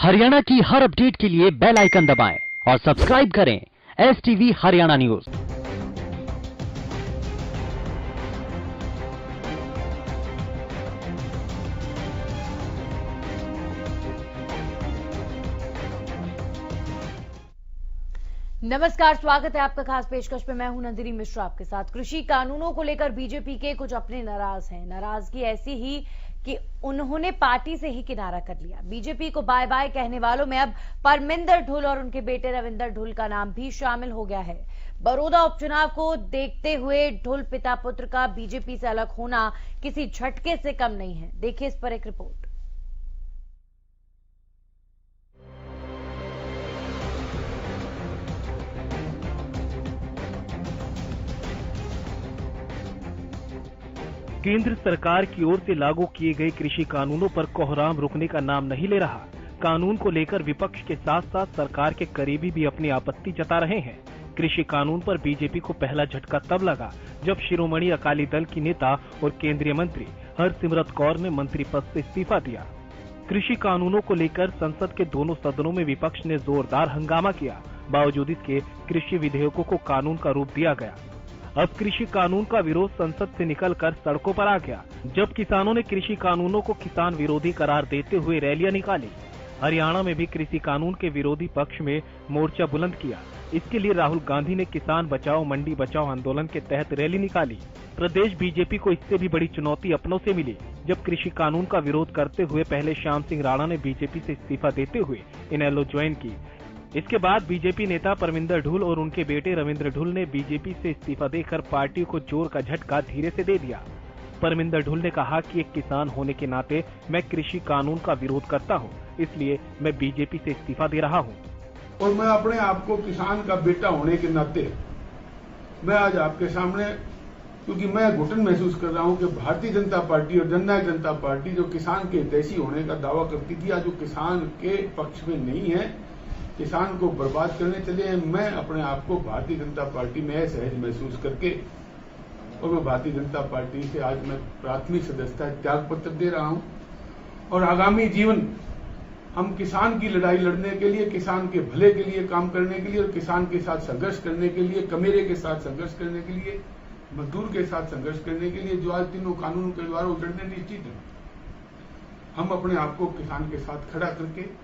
हरियाणा की हर अपडेट के लिए बेल आइकन दबाएं और सब्सक्राइब करें STV हरियाणा न्यूज। नमस्कार, स्वागत है आपका खास पेशकश पे। मैं हूं नंदिनी मिश्रा आपके साथ। कृषि कानूनों को लेकर बीजेपी के कुछ अपने नाराज हैं। नाराजगी ऐसी ही कि उन्होंने पार्टी से ही किनारा कर लिया। बीजेपी को बाय बाय कहने वालों में अब परमिंदर ढुल और उनके बेटे रविंदर ढुल का नाम भी शामिल हो गया है। बड़ौदा उपचुनाव को देखते हुए ढुल पिता पुत्र का बीजेपी से अलग होना किसी झटके से कम नहीं है। देखिए इस पर एक रिपोर्ट। केंद्र सरकार की ओर से लागू किए गए कृषि कानूनों पर कोहराम रुकने का नाम नहीं ले रहा। कानून को लेकर विपक्ष के साथ साथ सरकार के करीबी भी अपनी आपत्ति जता रहे हैं। कृषि कानून पर बीजेपी को पहला झटका तब लगा जब शिरोमणि अकाली दल की नेता और केंद्रीय मंत्री हरसिमरत कौर ने मंत्री पद से इस्तीफा दिया। कृषि कानूनों को लेकर संसद के दोनों सदनों में विपक्ष ने जोरदार हंगामा किया। बावजूद इसके कृषि विधेयकों को कानून का रूप दिया गया। अब कृषि कानून का विरोध संसद से निकलकर सड़कों पर आ गया। जब किसानों ने कृषि कानूनों को किसान विरोधी करार देते हुए रैलियां निकाली। हरियाणा में भी कृषि कानून के विरोधी पक्ष में मोर्चा बुलंद किया। इसके लिए राहुल गांधी ने किसान बचाओ मंडी बचाओ आंदोलन के तहत रैली निकाली। प्रदेश बीजेपी को इससे भी बड़ी चुनौती अपनों से मिली जब कृषि कानून का विरोध करते हुए पहले श्याम सिंह राणा ने बीजेपी से इस्तीफा देते हुए इनेलो ज्वाइन की। इसके बाद बीजेपी नेता परमिंदर ढुल और उनके बेटे रविंद्र ढुल ने बीजेपी से इस्तीफा देकर पार्टी को जोर का झटका धीरे से दे दिया। परमिंदर ढुल ने कहा कि एक किसान होने के नाते मैं कृषि कानून का विरोध करता हूं, इसलिए मैं बीजेपी से इस्तीफा दे रहा हूं। और मैं अपने आप को किसान का बेटा होने के नाते मैं आज आपके सामने, क्योंकि मैं घुटन महसूस कर रहा हूं कि भारतीय जनता पार्टी और जननायक जनता पार्टी जो किसान के हितैषी होने का दावा करती थी, आज जो किसान के पक्ष में नहीं है, किसान को बर्बाद करने चले हैं। मैं अपने आप को भारतीय जनता पार्टी में असहज महसूस करके और मैं भारतीय जनता पार्टी से आज मैं प्राथमिक सदस्यता त्याग पत्र दे रहा हूं। और आगामी जीवन हम किसान की लड़ाई लड़ने के लिए, किसान के भले के लिए काम करने के लिए और किसान के साथ संघर्ष करने के लिए, कमेरे के साथ संघर्ष करने के लिए, मजदूर के साथ संघर्ष करने के लिए जो आज तीनों कानून के द्वारा उजड़ने निश्चित है। हम अपने आप को किसान के साथ खड़ा करके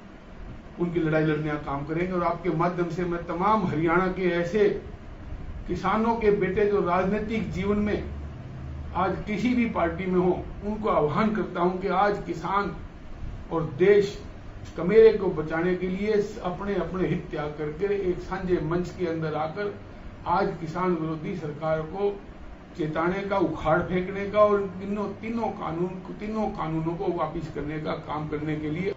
उनकी लड़ाई लड़ने का काम करेंगे। और आपके माध्यम से मैं तमाम हरियाणा के ऐसे किसानों के बेटे जो राजनीतिक जीवन में आज किसी भी पार्टी में हो, उनको आह्वान करता हूं कि आज किसान और देश कमेरे को बचाने के लिए अपने अपने हित त्याग करके एक साझे मंच के अंदर आकर आज किसान विरोधी सरकार को चेताने का, उखाड़ फेंकने का और तीनों कानूनों को वापिस करने का काम करने के लिए।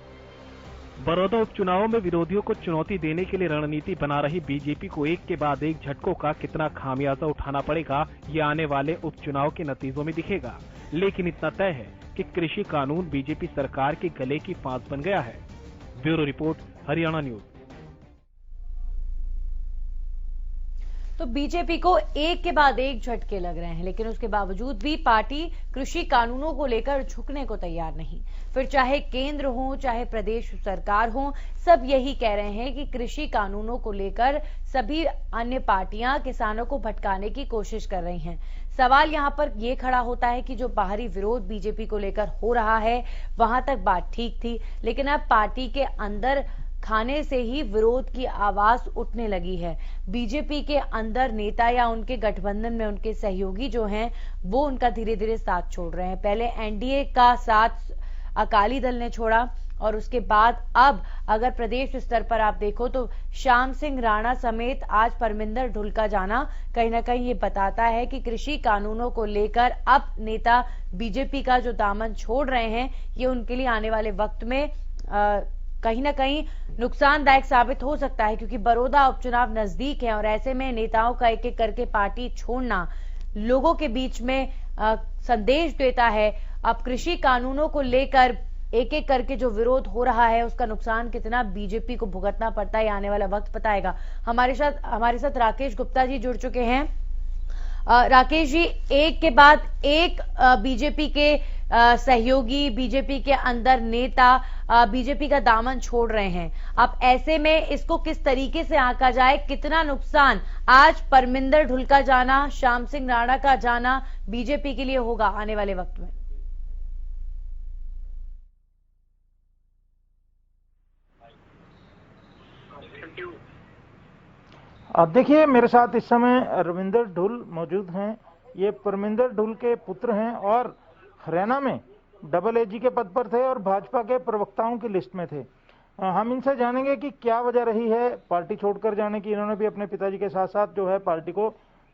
बड़ौदा उपचुनावों में विरोधियों को चुनौती देने के लिए रणनीति बना रही बीजेपी को एक के बाद एक झटकों का कितना खामियाजा उठाना पड़ेगा, ये आने वाले उपचुनाव के नतीजों में दिखेगा। लेकिन इतना तय है कि कृषि कानून बीजेपी सरकार के गले की फांस बन गया है। Bureau report, Haryana news. तो बीजेपी को एक के बाद एक झटके लग रहे हैं, लेकिन उसके बावजूद भी पार्टी कृषि कानूनों को लेकर झुकने को तैयार नहीं। फिर चाहे केंद्र हो चाहे प्रदेश सरकार हो, सब यही कह रहे हैं कि कृषि कानूनों को लेकर सभी अन्य पार्टियां किसानों को भटकाने की कोशिश कर रही हैं। सवाल यहां पर यह खड़ा होता है कि जो बाहरी विरोध बीजेपी को लेकर हो रहा है, वहां तक बात ठीक थी, लेकिन अब पार्टी के अंदर खाने से ही विरोध की आवाज उठने लगी है। बीजेपी के अंदर नेता या उनके गठबंधन में उनके सहयोगी जो हैं, वो उनका धीरे धीरे साथ छोड़ रहे हैं। पहले एनडीए का साथ अकाली दल ने छोड़ा और उसके बाद अब अगर प्रदेश स्तर पर आप देखो तो श्याम सिंह राणा समेत आज परमिंदर ढुल का जाना कहीं ना कहीं ये बताता है कि कृषि कानूनों को लेकर अब नेता बीजेपी का जो दामन छोड़ रहे हैं, ये उनके लिए आने वाले वक्त में कहीं ना कहीं नुकसानदायक साबित हो सकता है, क्योंकि बड़ौदा उपचुनाव नजदीक है और ऐसे में नेताओं का एक एक करके पार्टी छोड़ना लोगों के बीच में संदेश देता है। अब कृषि कानूनों को लेकर एक एक करके जो विरोध हो रहा है, उसका नुकसान कितना बीजेपी को भुगतना पड़ता है, आने वाला वक्त बताएगा। हमारे साथ राकेश गुप्ता जी जुड़ चुके हैं। राकेश जी, एक के बाद एक बीजेपी के सहयोगी, बीजेपी के अंदर नेता बीजेपी का दामन छोड़ रहे हैं। अब ऐसे में इसको किस तरीके से आंका जाए, कितना नुकसान आज परमिंदर ढुल का जाना, श्याम सिंह राणा का जाना बीजेपी के लिए होगा आने वाले वक्त में? देखिए, मेरे साथ इस समय रविंदर ढुल मौजूद हैं। ये परमिंदर ढुल के पुत्र हैं और हरियाणा में डबल एजी के पद पर थे और भाजपा के प्रवक्ताओं की लिस्ट में थे। हम इनसे जानेंगे कि क्या वजह रही है पार्टी छोड़कर जाने की। इन्होंने भी अपने पिताजी के साथ साथ जो है पार्टी को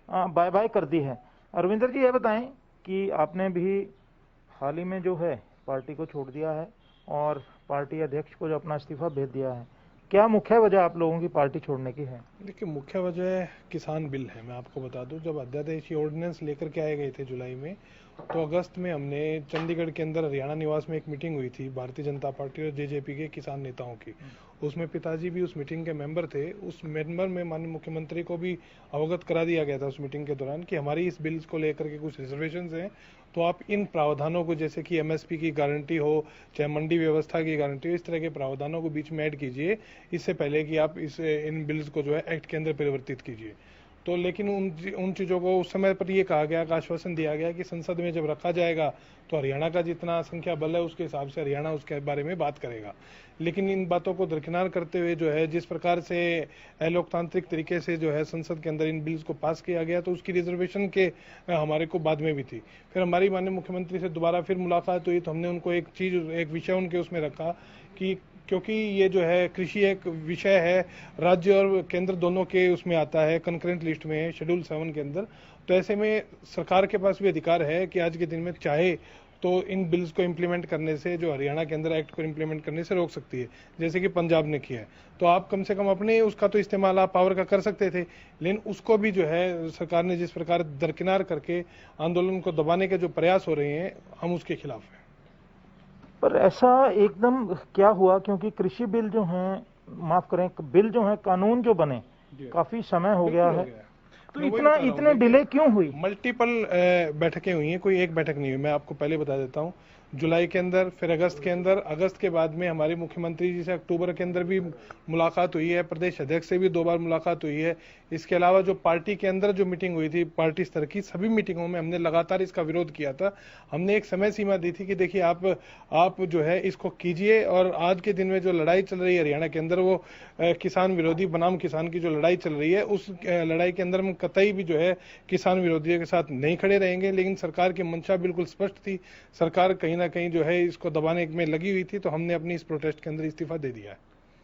बाय बाय कर दी है। रविंदर जी, ये बताएं कि आपने भी हाल ही में जो है पार्टी को छोड़ दिया है और पार्टी अध्यक्ष को जो अपना इस्तीफा भेज दिया है, क्या मुख्य वजह आप लोगों की पार्टी छोड़ने की है? देखिए, मुख्य वजह किसान बिल है। मैं आपको बता दूं, जब अध्यादेशी ऑर्डिनेंस लेकर के आए गए थे जुलाई में, तो अगस्त में हमने चंडीगढ़ के अंदर हरियाणा निवास में एक मीटिंग हुई थी भारतीय जनता पार्टी और जेजेपी के किसान नेताओं की। उसमें पिताजी भी उस मीटिंग के मेंबर थे। उस मेंबर में माननीय मुख्यमंत्री को भी अवगत करा दिया गया था उस मीटिंग के दौरान कि हमारी इस बिल को लेकर के कुछ रिजर्वेशंस हैं, तो आप इन प्रावधानों को, जैसे कि एमएसपी की गारंटी हो, चाहे मंडी व्यवस्था की गारंटी हो, इस तरह के प्रावधानों को बीच में ऐड कीजिए इससे पहले कि आप इन बिल्स को जो है एक्ट के अंदर परिवर्तित कीजिए। तो लेकिन उन चीज़ों को उस समय पर ये कहा गया, आश्वासन दिया गया कि संसद में जब रखा जाएगा तो हरियाणा का जितना संख्या बल है उसके हिसाब से हरियाणा उसके बारे में बात करेगा। लेकिन इन बातों को दरकिनार करते हुए जो है, जिस प्रकार से अलोकतांत्रिक तरीके से जो है संसद के अंदर इन बिल्स को पास किया गया, तो उसकी रिजर्वेशन के हमारे को बाद में भी थी। फिर हमारी माननीय मुख्यमंत्री से दोबारा फिर मुलाकात हुई, तो हमने उनको एक विषय उनके उसमें रखा कि क्योंकि ये जो है कृषि एक विषय है, राज्य और केंद्र दोनों के उसमें आता है, कंकरेंट लिस्ट में है, शेड्यूल 7 के अंदर। तो ऐसे में सरकार के पास भी अधिकार है कि आज के दिन में चाहे तो इन बिल्स को इम्प्लीमेंट करने से, जो हरियाणा के अंदर एक्ट को इम्प्लीमेंट करने से रोक सकती है, जैसे कि पंजाब ने किया है। तो आप कम से कम अपने उसका तो इस्तेमाल आप पावर का कर सकते थे, लेकिन उसको भी जो है सरकार ने जिस प्रकार दरकिनार करके आंदोलन को दबाने के जो प्रयास हो रहे हैं, हम उसके खिलाफ हैं। पर ऐसा एकदम क्या हुआ? क्योंकि कृषि बिल जो है, माफ करें, बिल जो है, कानून जो बने काफी समय हो गया है, तो इतने डिले क्यों हुई? मल्टीपल बैठकें हुई हैं, कोई एक बैठक नहीं हुई। मैं आपको पहले बता देता हूं, जुलाई के अंदर, फिर अगस्त के अंदर, अगस्त के बाद में हमारे मुख्यमंत्री जी से अक्टूबर के अंदर भी मुलाकात हुई है, प्रदेश अध्यक्ष से भी 2 बार मुलाकात हुई है। इसके अलावा जो पार्टी के अंदर जो मीटिंग हुई थी पार्टी स्तर की, सभी मीटिंगों में हमने लगातार इसका विरोध किया था। हमने एक समय सीमा दी थी कि देखिए आप जो है इसको कीजिए, और आज के दिन में जो लड़ाई चल रही है हरियाणा के अंदर, वो किसान विरोधी बनाम किसान की जो लड़ाई चल रही है, उस लड़ाई के अंदर हम कतई भी जो है किसान विरोधियों के साथ नहीं खड़े रहेंगे। लेकिन सरकार की मंशा बिल्कुल स्पष्ट थी, सरकार कहीं ना कहीं जो है इसको दबाने में लगी हुई थी, तो हमने अपनी इस प्रोटेस्ट के अंदर इस्तीफा दे दिया है।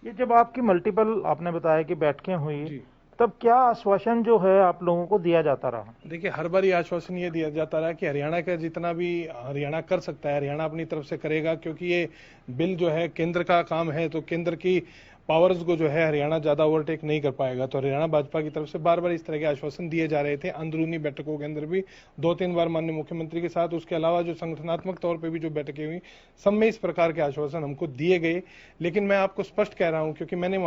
ये जब आपकी मल्टीपल, आपने बताया कि बैठकें हुई, तब क्या आश्वासन जो है आप लोगों को दिया जाता रहा? देखिए, हर बार ये आश्वासन ये दिया जाता रहा कि हरियाणा का जितना भी हरियाणा कर सकता है, हरियाणा अपनी तरफ से करेगा, क्योंकि ये बिल जो है केंद्र का काम है, तो केंद्र की पावर्स को जो है हरियाणा ज्यादा ओवरटेक नहीं कर पाएगा। तो हरियाणा भाजपा की तरफ से बार बार इस तरह के आश्वासन दिए जा रहे थे, अंदरूनी बैठकों के अंदर भी 2-3 बार माननीय मुख्यमंत्री के साथ। उसके अलावा जो संगठनात्मक तौर पे भी जो बैठकें हुई, सब में इस प्रकार के आश्वासन हमको दिए गए। लेकिन मैं आपको स्पष्ट कह रहा हूं, क्योंकि मैंने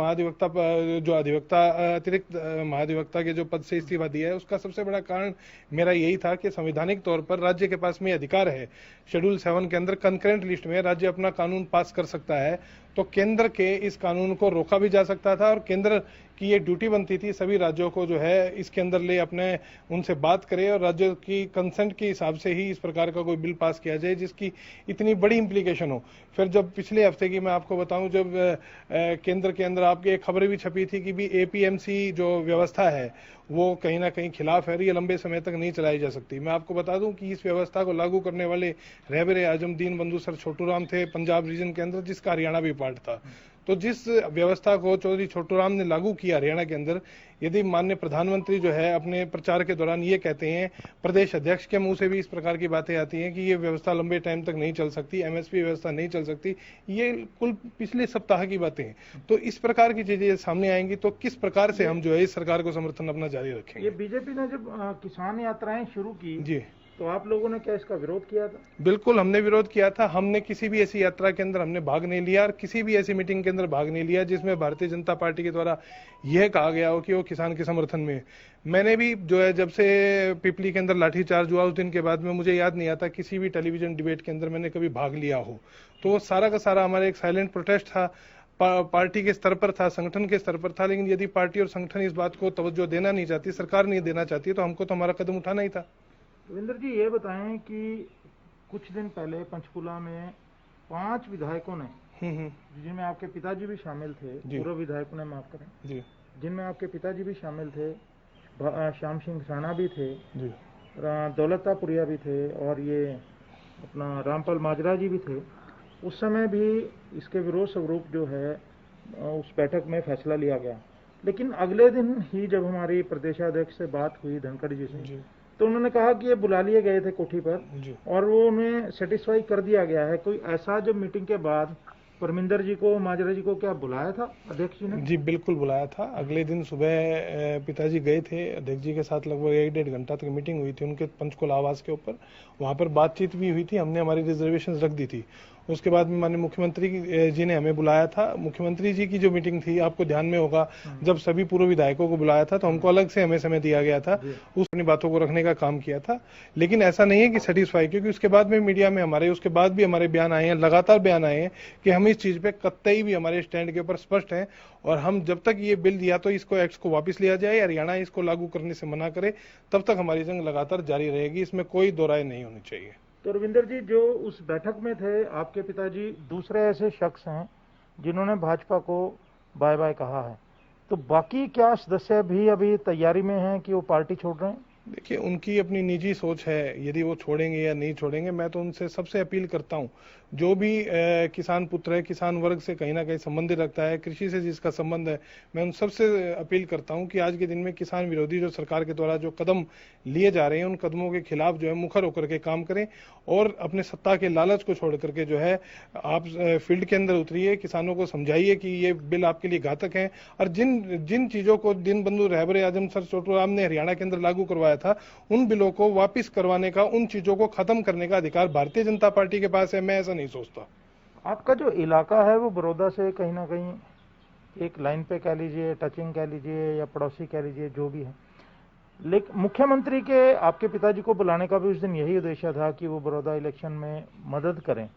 अतिरिक्त महाधिवक्ता के जो पद से इस्तीफा दिया है, उसका सबसे बड़ा कारण मेरा यही था कि संवैधानिक तौर पर राज्य के पास में अधिकार है, शेड्यूल 7 के अंदर कंकरेंट लिस्ट में राज्य अपना कानून पास कर सकता है, तो केंद्र के इस कानून को रोका भी जा सकता था, और केंद्र की ये ड्यूटी बनती थी सभी राज्यों को जो है इसके अंदर ले अपने उनसे बात करे, और राज्यों की कंसेंट के हिसाब से ही इस प्रकार का कोई बिल पास किया जाए जिसकी इतनी बड़ी इंप्लीकेशन हो। फिर जब पिछले हफ्ते की मैं आपको बताऊं, जब केंद्र के अंदर आपकी एक खबर भी छपी थी कि भी एपीएमसी जो व्यवस्था है वो कहीं ना कहीं खिलाफ है, ये लंबे समय तक नहीं चलाई जा सकती। मैं आपको बता दूं कि इस व्यवस्था को लागू करने वाले रहबरे आजम दीनबंधु सर छोटू राम थे पंजाब रीजन के अंदर, जिसका हरियाणा भी पार्ट था। तो जिस व्यवस्था को चौधरी छोटू राम ने लागू किया हरियाणा के अंदर, यदि माननीय प्रधानमंत्री जो है अपने प्रचार के दौरान ये कहते हैं, प्रदेश अध्यक्ष के मुंह से भी इस प्रकार की बातें आती हैं कि ये व्यवस्था लंबे टाइम तक नहीं चल सकती, एमएसपी व्यवस्था नहीं चल सकती, ये कुल पिछले सप्ताह की बातें हैं। तो इस प्रकार की चीजें सामने आएंगी तो किस प्रकार से हम जो है इस सरकार को समर्थन अपना जारी रखेंगे। ये बीजेपी ने जब किसान यात्राएं शुरू की जी, तो आप लोगों ने क्या इसका विरोध किया था? बिल्कुल हमने विरोध किया था। हमने किसी भी ऐसी यात्रा के अंदर हमने भाग नहीं लिया और किसी भी ऐसी मीटिंग के अंदर भाग नहीं लिया जिसमें भारतीय जनता पार्टी के द्वारा यह कहा गया हो कि वो किसान के समर्थन में है। मैंने भी जो है जब से पिपली के अंदर लाठीचार्ज हुआ उस दिन के बाद में मुझे याद नहीं आता किसी भी टेलीविजन डिबेट के अंदर मैंने कभी भाग लिया हो। तो सारा का सारा हमारा एक साइलेंट प्रोटेस्ट था, पार्टी के स्तर पर था, संगठन के स्तर पर था। लेकिन यदि पार्टी और संगठन इस बात को तवज्जो देना नहीं चाहती, सरकार नहीं देना चाहती, तो हमको तो हमारा कदम उठाना ही था। रविंदर जी ये बताएं कि कुछ दिन पहले पंचकुला में 5 विधायकों ने, जिनमें आपके पिताजी भी शामिल थे, पूर्व विधायकों ने, माफ करें जी, जिनमें आपके पिताजी भी शामिल थे, श्याम सिंह राणा भी थे जी, दौलतापुरिया भी थे और ये अपना रामपाल माजरा जी भी थे। उस समय भी इसके विरोध स्वरूप जो है उस बैठक में फैसला लिया गया। लेकिन अगले दिन ही जब हमारी प्रदेशाध्यक्ष से बात हुई धनखड़ जी से, तो उन्होंने कहा कि ये बुला लिए गए थे कोठी पर और वो उन्हें सेटिस्फाई कर दिया गया है। कोई ऐसा जब मीटिंग के बाद परमिंदर जी को, माजरा जी को क्या बुलाया था अध्यक्ष जी ने? जी बिल्कुल बुलाया था। अगले दिन सुबह पिताजी गए थे अध्यक्ष जी के साथ, लगभग 1-1.5 घंटा तक मीटिंग हुई थी उनके पंचकुला आवास के ऊपर। वहाँ पर बातचीत भी हुई थी, हमने हमारी रिजर्वेशन रख दी थी। उसके बाद में माननीय मुख्यमंत्री जी ने हमें बुलाया था। मुख्यमंत्री जी की जो मीटिंग थी, आपको ध्यान में होगा, जब सभी पूर्व विधायकों को बुलाया था तो हमको अलग से हमें समय दिया गया था, उस अपनी बातों को रखने का काम किया था। लेकिन ऐसा नहीं है कि सेटिस्फाई, क्योंकि उसके बाद में मीडिया में हमारे उसके बाद भी हमारे बयान आए हैं, लगातार बयान आए हैं कि हम इस चीज पे कतई भी हमारे स्टैंड के ऊपर स्पष्ट हैं और हम जब तक ये बिल या तो इसको एक्ट को वापस लिया जाए, हरियाणा इसको लागू करने से मना करे, तब तक हमारी जंग लगातार जारी रहेगी। इसमें कोई दो राय नहीं होनी चाहिए। तो रविंदर जी, जो उस बैठक में थे आपके पिताजी, दूसरे ऐसे शख्स हैं जिन्होंने भाजपा को बाय बाय कहा है, तो बाकी क्या सदस्य भी अभी तैयारी में हैं कि वो पार्टी छोड़ रहे हैं? देखिए, उनकी अपनी निजी सोच है, यदि वो छोड़ेंगे या नहीं छोड़ेंगे। मैं तो उनसे सबसे अपील करता हूं, जो भी किसान पुत्र है, किसान वर्ग से कहीं ना कहीं संबंधित रखता है, कृषि से जिसका संबंध है, मैं उन सबसे अपील करता हूं कि आज के दिन में किसान विरोधी जो सरकार के द्वारा जो कदम लिए जा रहे हैं, उन कदमों के खिलाफ जो है मुखर होकर के काम करें और अपने सत्ता के लालच को छोड़ करके जो है आप फील्ड के अंदर उतरिए, किसानों को समझाइए कि ये बिल आपके लिए घातक है। और जिन चीजों को दिन बंधु रहबर आजम सर चौटुराम ने हरियाणा के अंदर लागू करवाया था, उन बिलों को वापिस करवाने का, उन चीजों को खत्म करने का अधिकार भारतीय जनता पार्टी के पास है। मैं ऐसा नहीं सोचता। आपका जो इलाका है वो बड़ौदा से कहीं ना कहीं एक लाइन पे कह लीजिए, टचिंग कह लीजिए या पड़ोसी कह लीजिए, जो भी है। लेकिन मुख्यमंत्री के आपके पिताजी को बुलाने का भी उस दिन यही उद्देश्य था कि वो बड़ौदा इलेक्शन में मदद करें।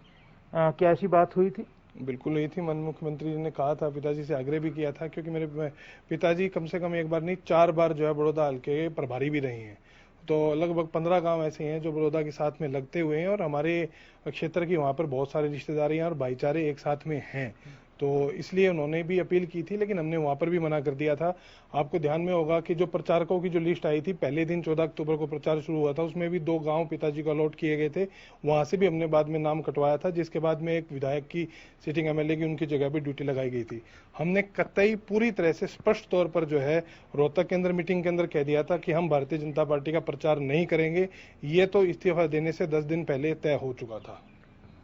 क्या ऐसी बात हुई थी? बिल्कुल नहीं थी। माननीय मुख्यमंत्री जी ने कहा था, पिताजी से आग्रह भी किया था, क्योंकि मेरे पिताजी कम से कम एक बार नहीं 4 बार जो है बड़ौदा हल्के प्रभारी भी रहे हैं। तो लगभग 15 गांव ऐसे हैं जो बड़ौदा के साथ में लगते हुए हैं और हमारे क्षेत्र की वहाँ पर बहुत सारे रिश्तेदारियां और भाईचारे एक साथ में हैं। तो इसलिए उन्होंने भी अपील की थी, लेकिन हमने वहां पर भी मना कर दिया था। आपको ध्यान में होगा कि जो प्रचारकों की जो लिस्ट आई थी, पहले दिन 14 अक्टूबर को प्रचार शुरू हुआ था, उसमें भी 2 गांव पिताजी को अलॉट किए गए थे। वहां से भी हमने बाद में नाम कटवाया था, जिसके बाद में एक विधायक की, सिटिंग एमएलए की, उनकी जगह भी ड्यूटी लगाई गई थी। हमने कतई पूरी तरह से स्पष्ट तौर पर जो है रोहतक के अंदर मीटिंग के अंदर कह दिया था कि हम भारतीय जनता पार्टी का प्रचार नहीं करेंगे। ये तो इस्तीफा देने से 10 दिन पहले तय हो चुका था।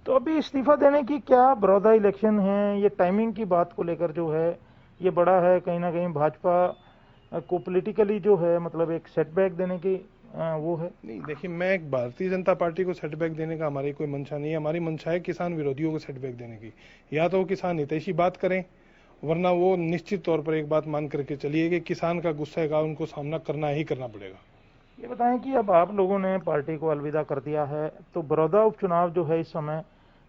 तो अभी इस्तीफा देने की क्या बड़ौदा इलेक्शन है, ये टाइमिंग की बात को लेकर जो है ये बड़ा है, कहीं ना कहीं भाजपा को पॉलिटिकली जो है मतलब एक सेटबैक देने की वो है? नहीं, देखिए, मैं एक भारतीय जनता पार्टी को सेटबैक देने का हमारी कोई मंशा नहीं है। हमारी मंशा है किसान विरोधियों को सेटबैक देने की। या तो वो किसान हितैषी बात करें, वरना वो निश्चित तौर पर एक बात मान करके चलिए कि किसान का गुस्सा का उनको सामना करना ही करना पड़ेगा। ये बताएं कि अब आप लोगों ने पार्टी को अलविदा कर दिया है, तो बड़ौदा उपचुनाव जो है इस समय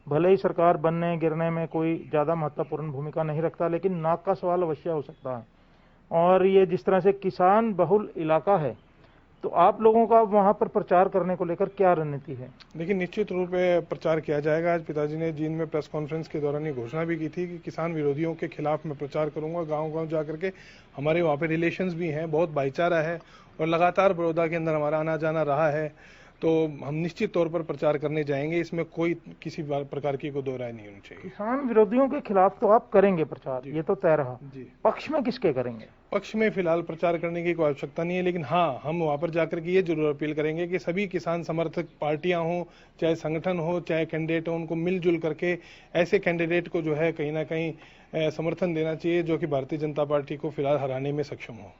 भले ही सरकार बनने गिरने में कोई ज़्यादा महत्वपूर्ण भूमिका नहीं रखता, लेकिन नाक का सवाल अवश्य हो सकता है। और ये जिस तरह से किसान बहुल इलाका है, तो आप लोगों का वहाँ पर प्रचार करने को लेकर क्या रणनीति है? देखिए, निश्चित रूप से प्रचार किया जाएगा। आज पिताजी ने जींद में प्रेस कॉन्फ्रेंस के दौरान ये घोषणा भी की थी कि किसान विरोधियों के खिलाफ मैं प्रचार करूंगा। गांव-गांव जाकर के, हमारे वहाँ पे रिलेशंस भी हैं, बहुत भाईचारा है और लगातार बड़ौदा के अंदर हमारा आना जाना रहा है। तो हम निश्चित तौर पर प्रचार करने जाएंगे, इसमें कोई किसी प्रकार की कोई दो राय नहीं होनी चाहिए। किसान विरोधियों के खिलाफ तो आप करेंगे प्रचार, ये तो तय रहा। पक्ष में किसके करेंगे? पक्ष में फिलहाल प्रचार करने की कोई आवश्यकता नहीं है, लेकिन हाँ, हम वहां पर जाकर के ये जरूर अपील करेंगे कि सभी किसान समर्थक पार्टियां हो, चाहे संगठन हो, चाहे कैंडिडेट हो, उनको मिलजुल करके ऐसे कैंडिडेट को जो है कहीं ना कहीं समर्थन देना चाहिए जो कि भारतीय जनता पार्टी को फिलहाल हराने में सक्षम हो।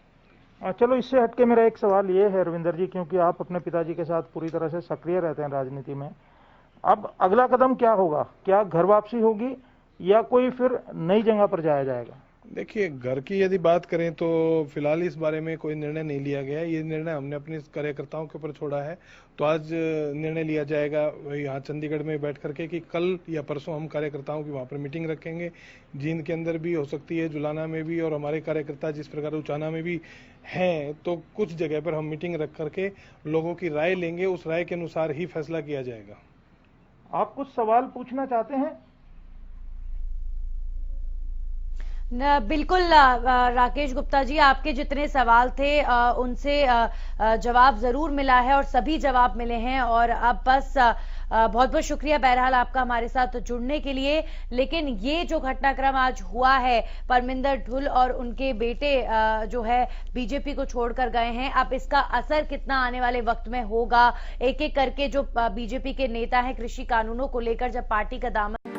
चलो इससे हटके मेरा एक सवाल ये है रविंदर जी, क्योंकि आप अपने पिताजी के साथ पूरी तरह से सक्रिय रहते हैं राजनीति में, अब अगला कदम क्या होगा? क्या घर वापसी होगी या कोई फिर नई जगह पर जाया जाएगा? देखिए, घर की यदि बात करें तो फिलहाल इस बारे में कोई निर्णय नहीं लिया गया है। ये निर्णय हमने अपने कार्यकर्ताओं के ऊपर छोड़ा है। तो आज निर्णय लिया जाएगा यहाँ चंडीगढ़ में बैठ करके कि कल या परसों हम कार्यकर्ताओं की वहाँ पर मीटिंग रखेंगे। जींद के अंदर भी हो सकती है, जुलाना में भी, और हमारे कार्यकर्ता जिस प्रकार उचाना में भी हैं, तो कुछ जगह पर हम मीटिंग रख करके लोगों की राय लेंगे। उस राय के अनुसार ही फैसला किया जाएगा। आप कुछ सवाल पूछना चाहते हैं? बिल्कुल राकेश गुप्ता जी, आपके जितने सवाल थे उनसे जवाब जरूर मिला है और सभी जवाब मिले हैं। और अब बस बहुत बहुत शुक्रिया बहरहाल आपका हमारे साथ जुड़ने के लिए। लेकिन ये जो घटनाक्रम आज हुआ है, परमिंदर ढुल और उनके बेटे जो है बीजेपी को छोड़कर गए हैं, अब इसका असर कितना आने वाले वक्त में होगा? एक एक करके जो बीजेपी के नेता हैं, कृषि कानूनों को लेकर जब पार्टी का दामन